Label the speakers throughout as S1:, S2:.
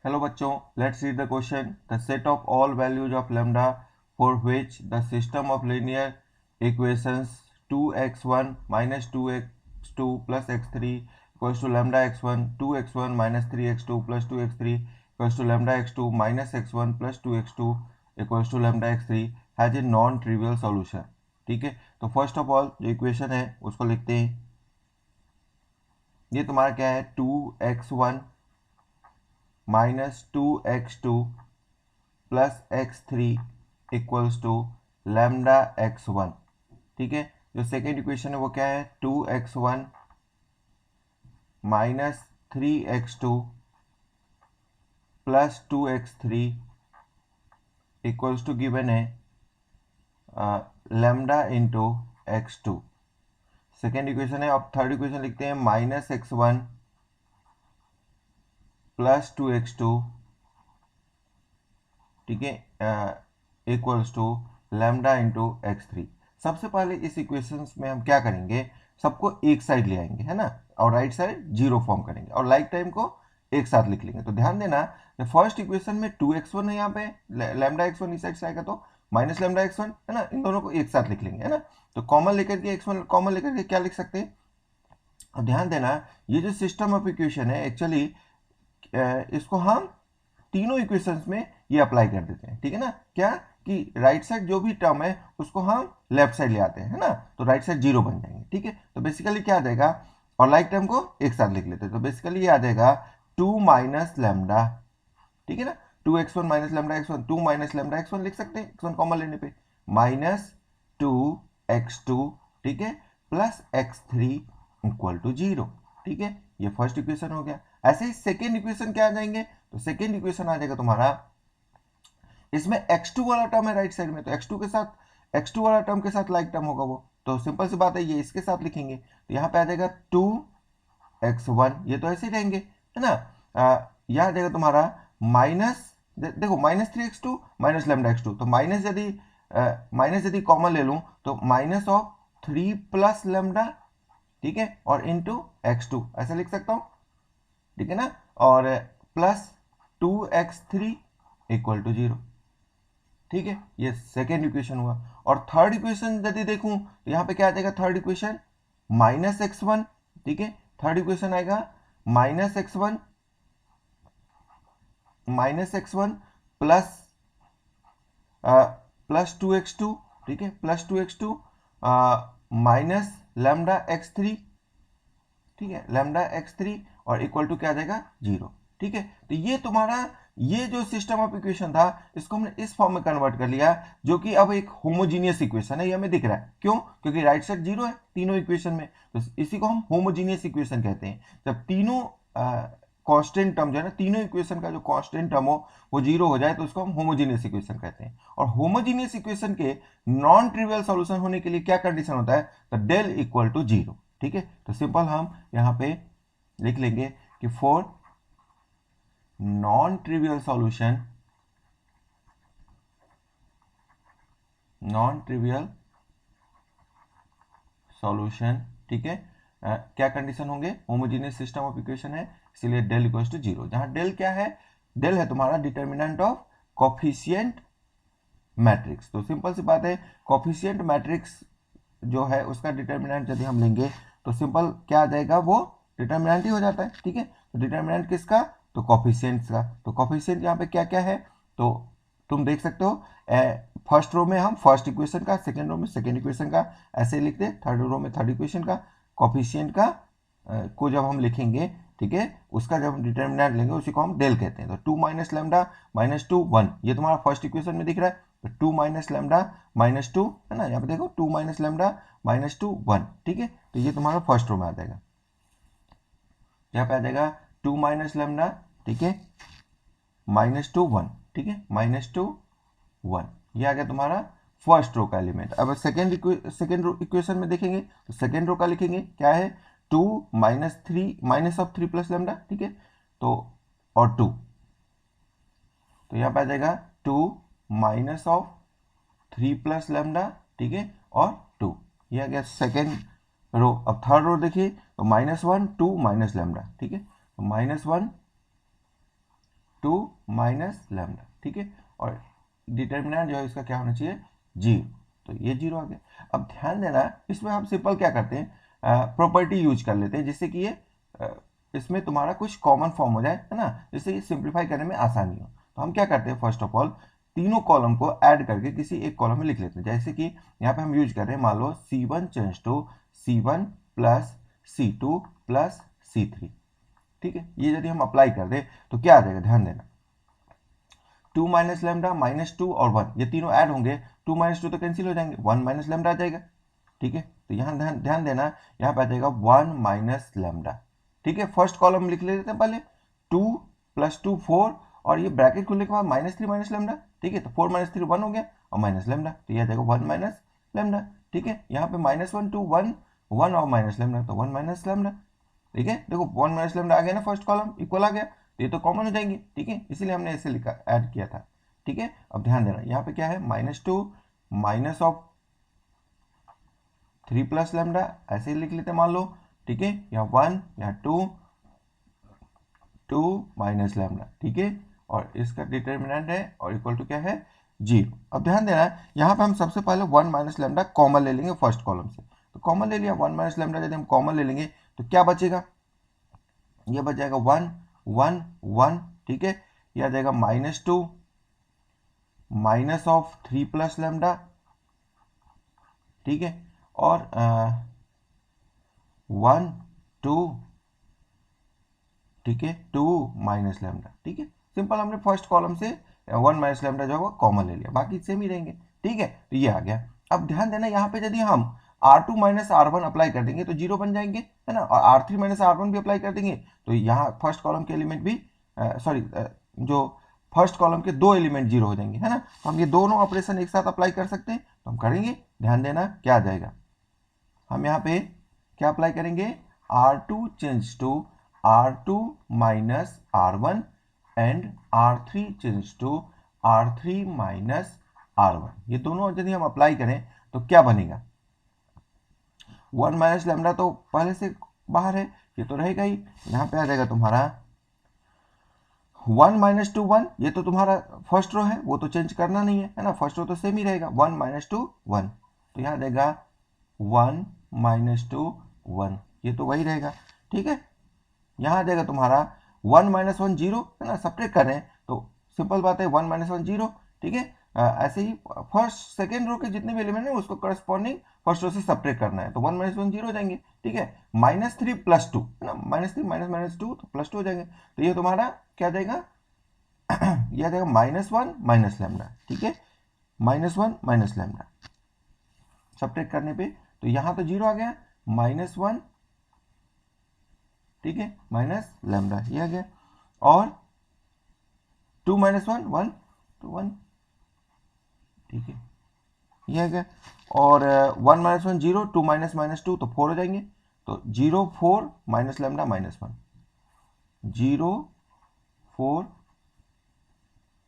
S1: Hello बच्चों, let's read the question. The set of all values of lambda for which the system of linear equations 2x1 minus 2x2 plus x3 equals to lambda x1 2x1 minus 3x2 plus 2x3 equals to lambda x2 minus x1 plus 2x2 equals to lambda x3 has a non trivial solution. ठीक है, तो first of all जो equation है उसको लिखते हैं। ये तुम्हारा क्या है, 2x1 minus 2x2 plus x3 equals to lambda x1। ठीक है, जो सेकेंड इक्वेशन है वो क्या है, 2x1 minus 3x2 plus 2x3 equals to given है lambda into x2। Second equation है। अब थर्ड इक्वेशन लिखते हैं, माइनस x1 प्लस 2x2, ठीक है, equals to lambda into x3। सबसे पहले इस इक्वेशंस में हम क्या करेंगे, सबको एक साइड ले आएंगे, है ना, और राइट साइड जीरो फॉर्म करेंगे और लाइक टाइम को एक साथ लिख लेंगे। तो ध्यान देना, फर्स्ट इक्वेशन में 2x1 है, यहाँ पे लैम्डा x1 इस साइड से आएगा तो माइनस लैम्डा x1, है ना, इन दोनों को एक साथ लिख लेंगे, है ना। तो कॉमन लेकर के x1 कॉमन लेकर के क्या लिख सकते हैं। और ध्यान देना, ये जो सिस्टम ऑफ इक्वेशन है एक्चुअली इसको हम तीनों इक्वेशंस में ये अप्लाई कर देते हैं। ठीक है ना, क्या कि राइट साइड जो भी टर्म है उसको हम लेफ्ट साइड ले आते हैं, है ना, तो राइट साइड जीरो बन जाएंगे। ठीक है, तो बेसिकली क्या आ जाएगा, और लाइक टर्म को एक साथ लिख लेते हैं, तो बेसिकली ये आ जाएगा 2 माइनस लैम्डा। ठीक है ना, 2x1 minus lambda x1, 2 minus lambda x1 लिख सकते हैं x1 कॉमन लेने पे, माइनस 2x2, ठीक है, प्लस x3 इक्वल टू 0। ठीक है, ये फर्स्ट इक्वेशन हो गया। ऐसे ही सेकेंड इक्वेशन क्या आ जाएंगे, तो सेकेंड इक्वेशन आ जाएगा तुम्हारा, इसमें x2 वाला टर्म है राइट साइड में, तो x2 वाला टर्म के साथ लाइक टर्म होगा वो, तो सिंपल सी बात है, ये इसके साथ लिखेंगे, तो यहाँ पे आ जाएगा 2x1, ये तो ऐसे ही रहेंगे, है ना। यह आ जाएगा तुम्हारा माइनस, देखो minus 3x2 minus lambda x2, तो माइनस यदि कॉमन ले लूं तो माइनस ऑफ 3 प्लस लैम्डा, ठीक है, और इंटू x2 ऐसा लिख सकता हूं। ठीक है ना, और प्लस 2x3 इक्वल टू 0। ठीक है, ये सेकेंड इक्वेशन हुआ। और थर्ड इक्वेशन यदि देखूं तो यहां पे क्या आ जाएगा, थर्ड इक्वेशन माइनस x1, ठीक है, थर्ड इक्वेशन आएगा minus x one plus plus 2x2, ठीक है, plus 2x2 minus lambda x3, ठीक है, लैम्डा x3, और इक्वल टू क्या आ जाएगा, 0। ठीक है, तो ये तुम्हारा ये जो सिस्टम ऑफ इक्वेशन था इसको हमने इस फॉर्म में कन्वर्ट कर लिया, जो कि अब एक होमोजीनियस इक्वेशन है, ये हमें दिख रहा है। क्यों, क्योंकि राइट साइड जीरो है तीनों इक्वेशन में, तो इसी को हम होमोजीनियस इक्वेशन कहते हैं। जब तीनों कांस्टेंट टर्म जो है ना, तीनों इक्वेशन का जो कांस्टेंट टर्म हो वो जीरो हो जाए तो उसको हम होमोजीनियस इक्वेशन कहते हैं। और होमोजीनियस इक्वेशन के नॉन ट्रिवियल सॉल्यूशन होने के लिए क्या कंडीशन होता है, तो डेल इक्वल टू 0। ठीक है, तो सिंपल हम यहाँ पे लिख लेंगे कि for non trivial solution, non trivial solution, ठीक है, क्या कंडीशन होंगे, होमोजेनियस सिस्टम ऑफ इक्वेशन है, इसलिए डेल इक्वल्स टू 0। जहां डेल क्या है, डेल है तुम्हारा डिटर्मिनेंट ऑफ कोफिशिएंट मैट्रिक्स। तो सिंपल सी बात है, कोफिशिएंट मैट्रिक्स जो है उसका डिटर्मिनेंट यदि हम लेंगे तो सिंपल क्या आ जाएगा, वो डिटर्मिनेंट ही हो जाता है। ठीक है, तो डिटर्मिनेंट किसका, तो कोफिशिएंट्स का। तो कोफिशिएंट यहाँ पे क्या क्या है, तो तुम देख सकते हो, फर्स्ट रो में हम फर्स्ट इक्वेशन का, सेकेंड रो में सेकेंड इक्वेशन का ऐसे लिखते हैं, थर्ड रो में थर्ड इक्वेशन का, कोफिशिएंट का को जब हम लिखेंगे, ठीक है, उसका जब हम डिटर्मिनेंट लेंगे उसी को हम डेल कहते हैं। तो 2 माइनस लैम्डा माइनस 2 1, ये तुम्हारा फर्स्ट इक्वेशन में दिख रहा है, तो 2 माइनस लैम्डा माइनस 2, है ना, यहाँ पे देखो 2 माइनस लैम्डा माइनस 2 1। ठीक है, तो ये तुम्हारा फर्स्ट रो में आ जाएगा, यहाँ पे आ जाएगा 2 माइनस लैम्डा, ठीक है, माइनस 2 1, ठीक है, माइनस 2 1, ये आ गया तुम्हारा फर्स्ट रो का एलिमेंट। अब सेकेंड रो इक्वेशन में देखेंगे तो सेकेंड रो का लिखेंगे क्या है, 2 minus 3 minus of 3 plus lambda, ठीक है, तो और 2, तो यहाँ पे आ जाएगा 2 माइनस ऑफ 3 प्लस लैम्डा, ठीक है, और 2, ये आ गया सेकेंड रो। अब थर्ड रो देखिए, तो -1 2 माइनस लैम्डा, ठीक है, -1 2 माइनस लैम्डा, ठीक है, और डिटर्मिनेंट जो है इसका क्या होना चाहिए, 0, तो ये 0 आ गया। अब ध्यान देना इसमें हम सिंपल क्या करते हैं, प्रॉपर्टी यूज कर लेते हैं जिससे कि ये इसमें तुम्हारा कुछ कॉमन फॉर्म हो जाए, है ना, जिससे ये सिंप्लीफाई करने में आसानी हो। तो हम क्या करते हैं, फर्स्ट ऑफ ऑल तीनों कॉलम को ऐड करके किसी एक कॉलम में लिख लेते हैं। जैसे कि यहाँ पे हम यूज कर रहे हैं, मान लो C1 change to C1 plus C2 plus C3, ठीक है। ये यदि हम अप्लाई कर दें तो क्या आ जाएगा, ध्यान देना, 2 माइनस लैम्डा माइनस 2 और 1 ये तीनों ऐड होंगे, 2 माइनस 2 तो कैंसिल हो जाएंगे, 1 माइनस लैम्डा आ जाएगा, ठीक है। तो यहाँ ध्यान देना, यहाँ पे आ जाएगा 1 माइनस लैम्डा, ठीक है। फर्स्ट कॉलम लिख लेते हैं पहले, 2 प्लस 2 4 और ये ब्रैकेट खुलने के बाद -3 माइनस लैम्डा, ठीक है। तो 4 माइनस 3 1 हो गया और माइनस लैम्डा, तो ये आ जाएगा 1 माइनस लैम्डा, ठीक है। यहाँ पे -1 2 1 1 और माइनस लैम्डा, तो 1 माइनस लैम्डा, ठीक है। देखो 1 माइनस लैम्डा आ गया ना, फर्स्ट कॉलम इक्वल आ गया, तो ये तो कॉमन हो जाएंगे, ठीक है, इसीलिए हमने ऐसे लिखा ऐड किया था, ठीक है। अब ध्यान देना यहाँ पे क्या है, -2 माइनस ऑफ 3 प्लस लैम्डा, ऐसे ही लिख लेते मान लो, ठीक है। यहाँ 1 यहाँ 2 माइनस लैम्डा, ठीक है, और इसका डिटर्मिनेंट है और इक्वल टू क्या है, 0। अब ध्यान देना यहाँ पे हम सबसे पहले 1 माइनस लैम्डा कॉमन ले लेंगे फर्स्ट कॉलम से, तो कॉमन ले लिया 1 माइनस लैम्डा, यदि हम कॉमन ले लेंगे तो क्या बचेगा, ये बच जाएगा 1 1 1, ठीक है। ये आ जाएगा -2 माइनस ऑफ 3 प्लस लैम्डा, ठीक है, और 1 2, ठीक है, 2 माइनस लैम्डा, ठीक है। सिंपल हमने फर्स्ट कॉलम से 1 माइनस लैम्डा जो है वो कॉमन ले लिया, बाकी सेम ही रहेंगे, ठीक है। तो ये आ गया। अब ध्यान देना यहाँ पे यदि हम R2 माइनस R1 अप्लाई कर देंगे तो 0 बन जाएंगे, है ना, और R3 माइनस R1 भी अप्लाई कर देंगे तो यहाँ फर्स्ट कॉलम के एलिमेंट भी सॉरी जो फर्स्ट कॉलम के 2 एलिमेंट 0 हो जाएंगे, है ना। तो हम ये दोनों ऑपरेशन एक साथ अप्लाई कर सकते हैं, तो हम करेंगे, ध्यान देना क्या आ जाएगा, हम यहाँ पे क्या अप्लाई करेंगे, R2 change to R2 minus R1 and R3 change to R3 minus R1, ये दोनों यदि हम अप्लाई करें तो क्या बनेगा, 1 माइनस लैम्डा तो पहले से बाहर है, ये तो रहेगा ही, यहाँ पे आ जाएगा तुम्हारा 1 माइनस 2 1, ये तो तुम्हारा फर्स्ट रो है, वो तो चेंज करना नहीं है ना, फर्स्ट रो तो सेम ही रहेगा, 1 माइनस 2 1, तो यहाँ आ जाएगा 1 माइनस 2 1, ये तो वही रहेगा, ठीक है। यहाँ आ जाएगा तुम्हारा 1 माइनस 1 0, है ना, सब्ट्रैक्ट कर रहे हैं तो सिंपल बात है 1 माइनस 1 0, ठीक है। ऐसे ही फर्स्ट सेकेंड रो के जितने भी एलिमेंट है उसको करस्पॉन्डिंग फर्स्ट रो से सब्ट्रैक्ट करना है, तो 1 माइनस 1 0 हो जाएंगे, ठीक है। -3 प्लस 2, है ना, -3 माइनस 2 तो +2 हो जाएंगे, तो ये तुम्हारा क्या जाएगा ये आ जाएगा -1 माइनस लैम्डा, ठीक है, -1 माइनस लैम्डा सब्ट्रैक्ट करने पे, तो यहाँ तो 0 आ गया, -1, ठीक है, माइनस लैम्डा ये आ गया, और 2 माइनस 1 1, तो 1, ठीक है, ये आ गया, और 1 माइनस 1 0, 2 माइनस माइनस 2 तो 4 हो जाएंगे, तो 0 4 माइनस लैम्डा -1, 0 4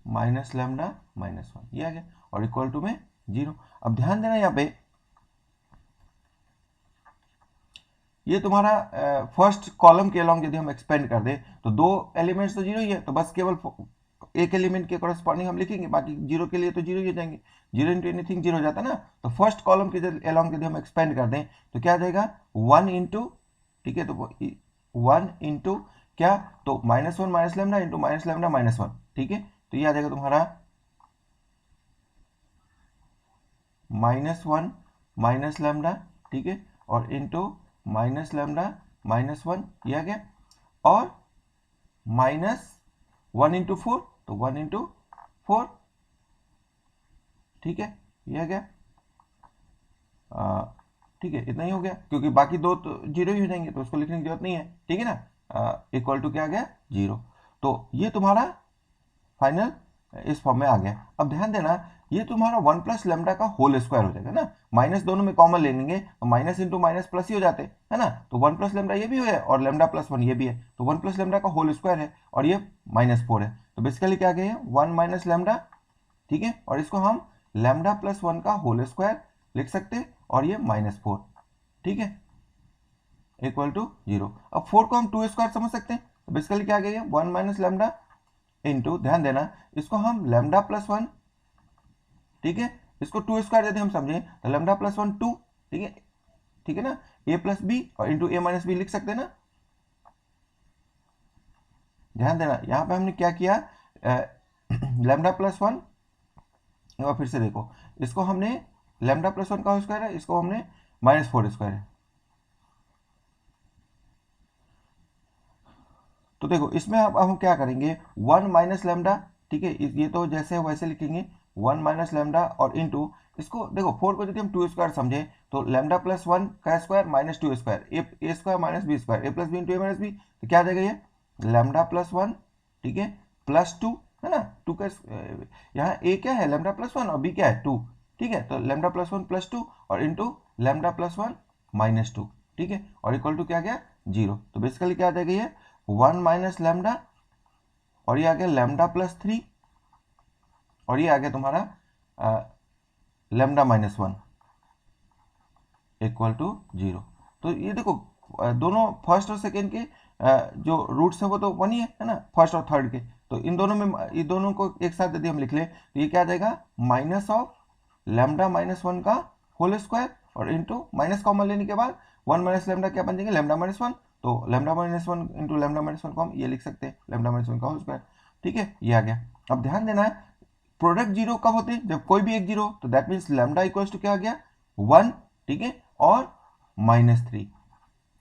S1: माइनस लैम्डा -1, ये आ गया, और इक्वल टू में 0। अब ध्यान देना यहाँ पे ये तुम्हारा फर्स्ट कॉलम के अलॉन्ग यदि हम एक्सपेंड कर दें तो 2 एलिमेंट्स तो 0 ही है, तो बस केवल एक एलिमेंट के कॉरेस्पॉन्डिंग हम लिखेंगे, बाकी 0 के लिए तो 0 ही हो जाएंगे, 0 इंटू एनीथिंग 0 हो जाता है ना। तो फर्स्ट कॉलम के अलॉन्ग यदि हम एक्सपेंड कर दें तो क्या आ जाएगा 1 इंटू, ठीक है, तो 1 इंटू क्या, तो -1 minus lambda into minus lambda -1, ठीक है, तो ये आ जाएगा तुम्हारा -1 माइनस लैम्डा, ठीक है, और इंटू माइनस लैम्डा -1, ये आ गया, और -1 इंटू 4, तो 1 इंटू 4, ठीक है, ये आ गया, ठीक है, इतना ही हो गया, क्योंकि बाकी दो तो 0 ही हो जाएंगे तो उसको लिखने की जरूरत नहीं है, ठीक है ना, इक्वल टू क्या आ गया 0, तो ये तुम्हारा फाइनल इस फॉर्म में आ गया। अब ध्यान देना ये तुम्हारा 1 प्लस लैम्डा का होल स्क्वायर हो जाएगा ना, माइनस दोनों में कॉमन ले लेंगे तो माइनस इंटू माइनस प्लस ही हो जाते, है ना, तो 1 प्लस लैम्डा ये भी है और लैम्डा प्लस 1 ये भी है, तो 1 प्लस लैम्डा का होल स्क्वायर है और ये -4 है, तो बेसिकली क्या गया है 1 माइनस लैम्डा, ठीक है, और इसको हम लैम्डा प्लस 1 का होल स्क्वायर लिख सकते हैं और ये -4, ठीक है, इक्वल टू 0। अब 4 को हम 2 स्क्वायर समझ सकते हैं, तो बेसिकली क्या गया 1 माइनस लैम्डा इंटू, ध्यान देना, इसको हम लैम्डा प्लस वन, ठीक है, इसको टू स्क्वायर यदि हम समझें तो लैम्डा प्लस वन टू, ठीक है, ठीक है ना, ए प्लस बी और इंटू ए माइनस बी लिख सकते हैं ना। ध्यान देना यहां पे हमने क्या किया, लैम्डा प्लस वन, एक बार फिर से देखो, इसको हमने लैम्डा प्लस वन का स्क्वायर है, इसको हमने माइनस फोर स्क्वायर है। तो देखो इसमें अब हम क्या करेंगे, वन माइनस लैम्डा, ठीक है, ये तो जैसे है वैसे लिखेंगे, वन माइनस लैम्डा और इंटू, इसको देखो फोर को यदि हम टू स्क्वायर समझे तो लैम्डा प्लस वन का स्क्वायर माइनस टू स्क्वायर, ए स्क्वायर माइनस बी स्क्वायर, ए प्लस बी इंटू ए माइनस बी, तो क्या आ जाएगा ये लैम्डा प्लस वन, ठीक है, प्लस टू, है ना, टू का यहाँ ए क्या है लैम्डा प्लस वन और बी क्या है टू, ठीक है, तो lambda plus one plus two और into lambda plus one minus two, ठीक है, और इक्वल टू क्या गया जीरो। तो बेसिकली क्या आ जाएगा ये वन माइनस लैम्डा और ये आ गया लैम्डा प्लस थ्री और ये आ गया तुम्हारा lambda minus one equal to zero. तो ये देखो दोनों फर्स्ट और सेकेंड के जो रूट्स है वो तो वन ही है ना, फर्स्ट और थर्ड के, तो इन दोनों में, ये दोनों को एक साथ यदि हम लिख ले तो ये क्या आ जाएगा minus of lambda minus one का होल स्क्वायर और इंटू माइनस कॉमन लेने के बाद वन माइनस लैम्डा क्या बन जाएंगे लैम्डा माइनस वन, तो lambda minus one into lambda minus one को हम ये लिख सकते हैं लैम्डा माइनस वन का होल स्क्वायर, ठीक है, ये आ गया। अब ध्यान देना है प्रोडक्ट जीरो कब होते हैं, जब कोई भी एक जीरो, तो that means lambda equals to क्या आ गया वन, ठीक है, और माइनस थ्री,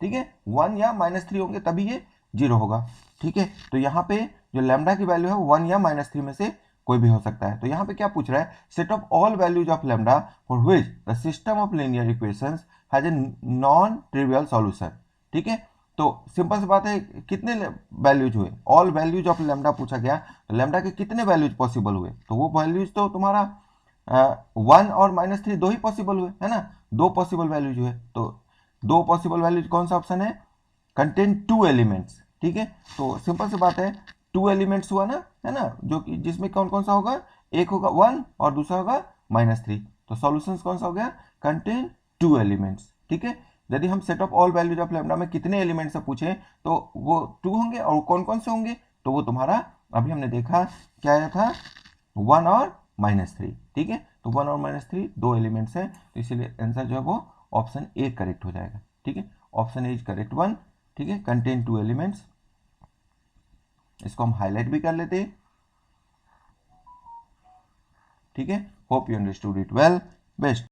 S1: ठीक है, वन या माइनस थ्री होंगे तभी ये जीरो होगा, ठीक है। तो यहाँ पे जो लैम्डा की वैल्यू है वन या माइनस थ्री में से कोई भी हो सकता है। तो यहाँ पे क्या पूछ रहा है, set of all values of lambda for which the system of linear equations has a non trivial solution, ठीक है। तो सिंपल सी बात है, कितने वैल्यूज हुए, ऑल वैल्यूज ऑफ लैम्डा पूछा गया, तो लैम्डा के कितने वैल्यूज पॉसिबल हुए, तो वो वैल्यूज तो तुम्हारा वन और माइनस थ्री दो ही पॉसिबल हुए, है ना, दो पॉसिबल वैल्यूज हुए। तो दो पॉसिबल वैल्यूज कौन सा ऑप्शन है, कंटेन टू एलिमेंट्स, ठीक है, तो सिंपल सी बात है टू एलिमेंट्स हुआ ना, है ना, जो कि जिसमें कौन कौन सा होगा, एक होगा वन और दूसरा होगा माइनस थ्री, तो सॉल्यूशंस कौन सा हो गया, कंटेन टू एलिमेंट्स, ठीक है। यदि हम set of all values of lambda में कितने एलिमेंट्स से पूछें तो वो टू होंगे, और कौन कौन से होंगे, तो वो तुम्हारा अभी हमने देखा क्या आया था वन और माइनस थ्री, ठीक है, तो वन और माइनस थ्री दो एलिमेंट्स हैं, तो इसीलिए आंसर जो है वो ऑप्शन ए करेक्ट हो जाएगा, ठीक है, option A is correct one, ठीक है, कंटेन टू एलिमेंट्स, इसको हम हाईलाइट भी कर लेते हैं, ठीक है। Hope you understood it well, best.